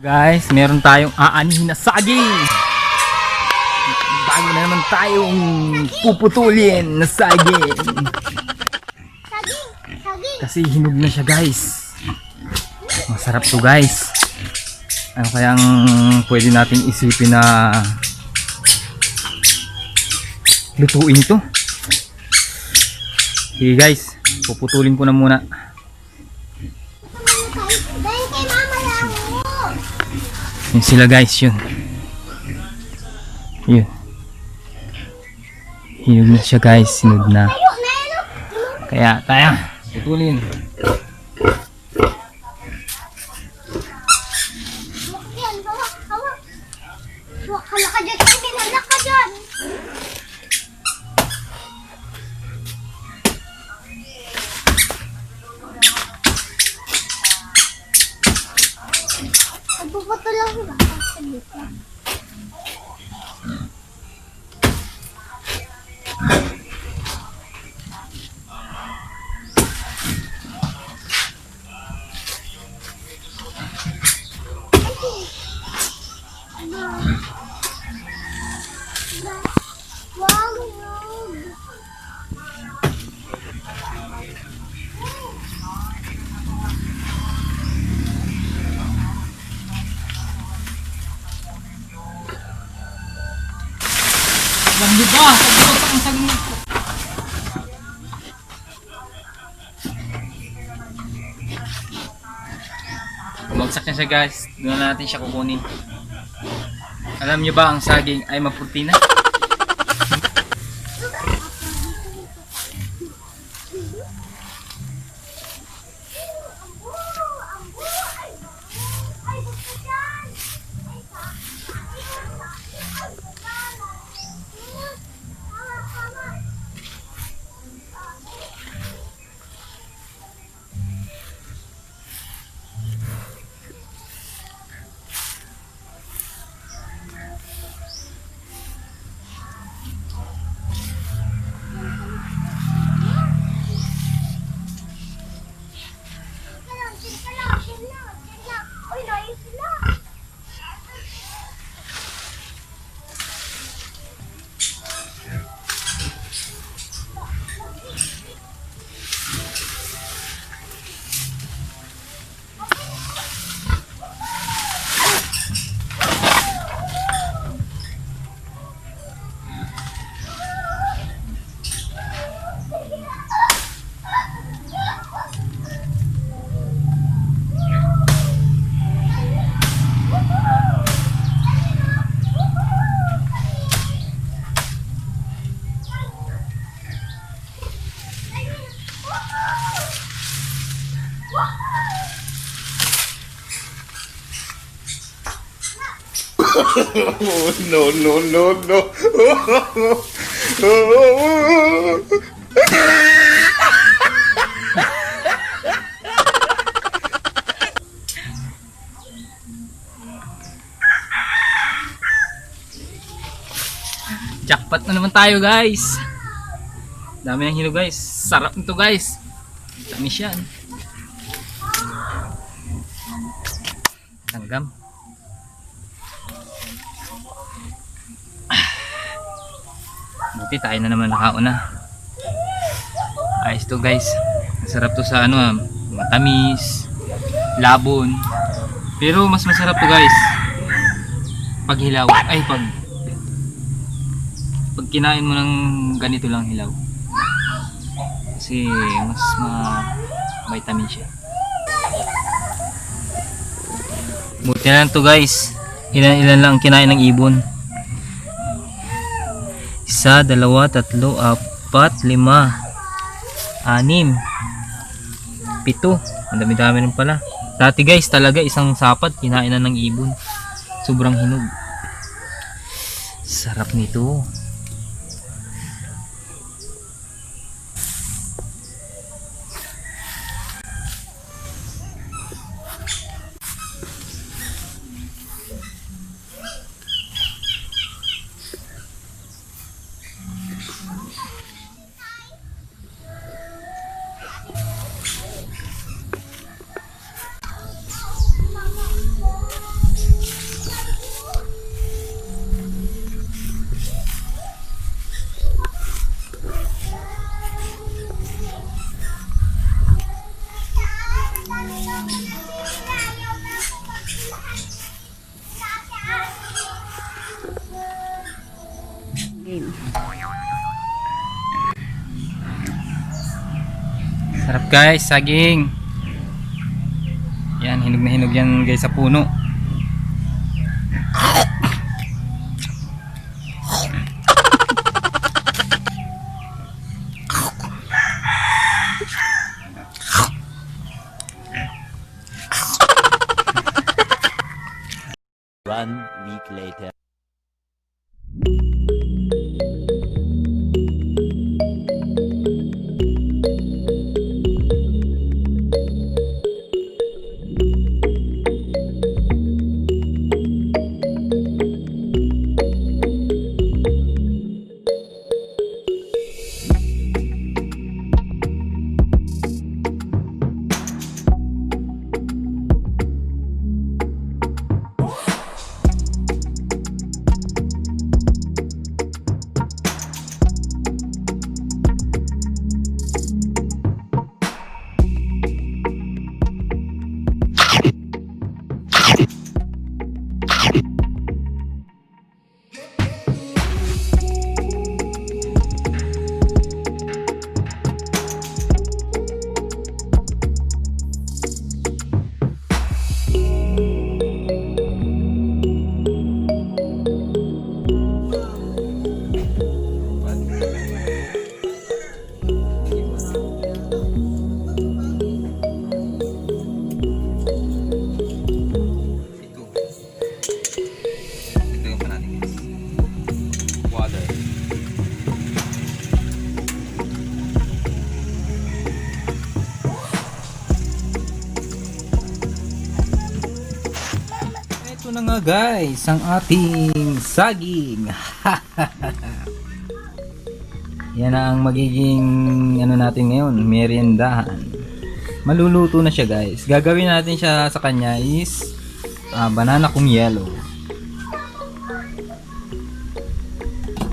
Guys, meron tayong aanihin na saging. Bago na naman tayong puputulin na saging. Kasi hinog na siya, guys. Masarap to, guys. Ano kayang pwede nating isipin na lutuin ito? Okay, guys, puputulin ko na muna. Yun sila, guys, yun. Yun. Hinog na siya, guys. Hinog na. Kaya tayo putulin. Hala ka dyan, Kevin! Hala ka dyan! Nagpuputo lang ba? Landi ba? Pagbukas ang saging nito. Bumagsak na siya, guys. Doon na natin siya kukunin. Alam niyo ba ang saging ay maprotina? No, no, no, no. Jackpot na naman tayo, guys. Dami ng hinog, guys. Sarap nito, guys. Tamis yan. Tanggam. Buti tayo na naman nakauna. Ayos to, guys. Masarap to sa ano, matamis, labon. Pero mas masarap to, guys, pag hilaw. Ay, pag kinain mo ng ganito lang hilaw. Kasi mas vitamin siya. Buti na lang to, guys. Ilan lang kinain ng ibon. 1, 2, 3, 4, 5, 6, 7. Ang dami-dami rin pala. Dati, guys, talaga isang sapat kinain na ng ibon. Sobrang hinog. Sarap nito. guys, saging. Yan, hinog na hinog yan guys sa puno. One week later. Ito na nga guys, ang ating saging. Yan ang magiging ano natin ngayon, meriendahan. Maluluto na siya guys. Gagawin natin siya sa kanya is banana kung yellow.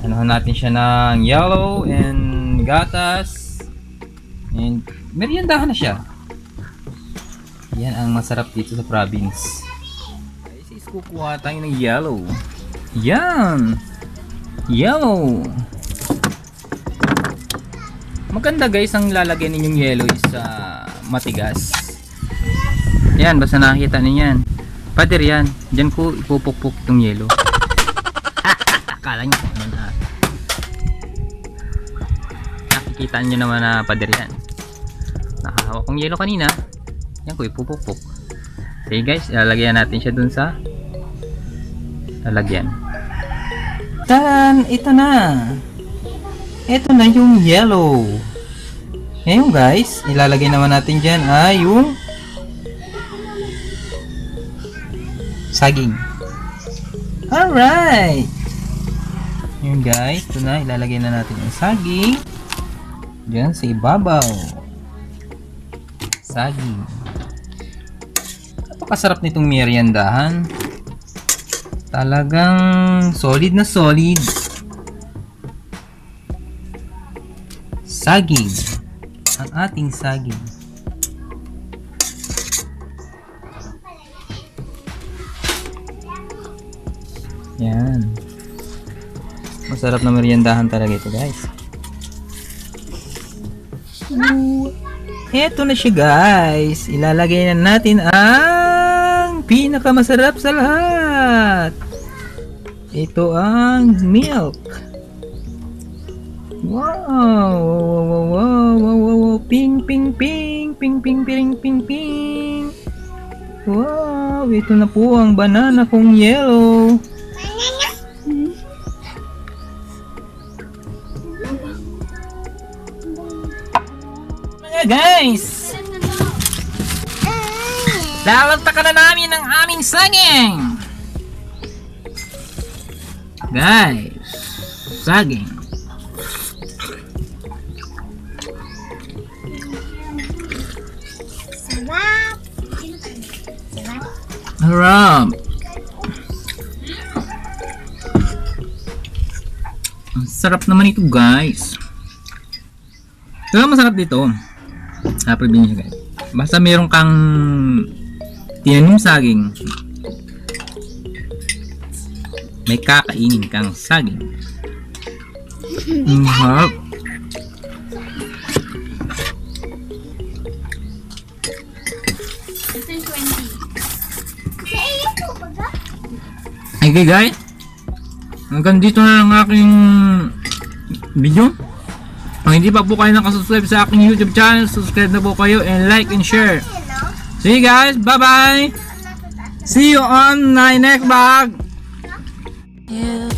Anuhan natin siya ng yellow and gatas. And meriendahan na siya. Yan ang masarap dito sa province. Kukuha tayo ng yellow. Yan. Yellow. Maganda guys ang lalagyan ninyong yellow is matigas. Yan, basta nakikita niyo yan. Pader yan. Diyan ko ipupukpuk itong yellow. Akala nyo kung ano na. Nakikita nyo naman na pader yan. Nakahawak kong yellow kanina. Yan ko ipupukpuk. Okay guys, ilalagyan natin siya dun sa lalagyan. Taran! Ito na! Ito na yung yellow. Ngayon guys, ilalagay naman natin dyan ay yung saging. Alright! Ngayon guys, ito na, ilalagay na natin yung saging dyan sa ibabaw. Saging. Napakasarap nitong meriendahan. Talagang solid na solid. Saging. Ang ating saging. Yan. Masarap na meriendahan talaga ito guys. Eto na siya guys. Ilalagay na natin ang pinakamasarap sa lahat. Ito ang milk. Wow! Wow! Wow! Wow! Wow! Ping! Ping! Ping! Ping! Ping! Ping! Ping! Ping! Wow! Ito na po ang banana kong yellow. Mga guys! Lalantakan na namin ang aming saging! Guys, saging. Sarap. Sarap. Ang sarap naman ito guys. Ito ang masarap dito. Sa probinsya guys. Basta meron kang tinanim saging, may kakainin kang saging. Harap. Ito yung 20. Sa iyo po ba ga? Okay guys, hanggang dito na lang aking video. Kung hindi pa po kayo nakasubscribe sa aking YouTube channel, subscribe na po kayo and like and share. See you guys, bye bye. See you on my next vlog. You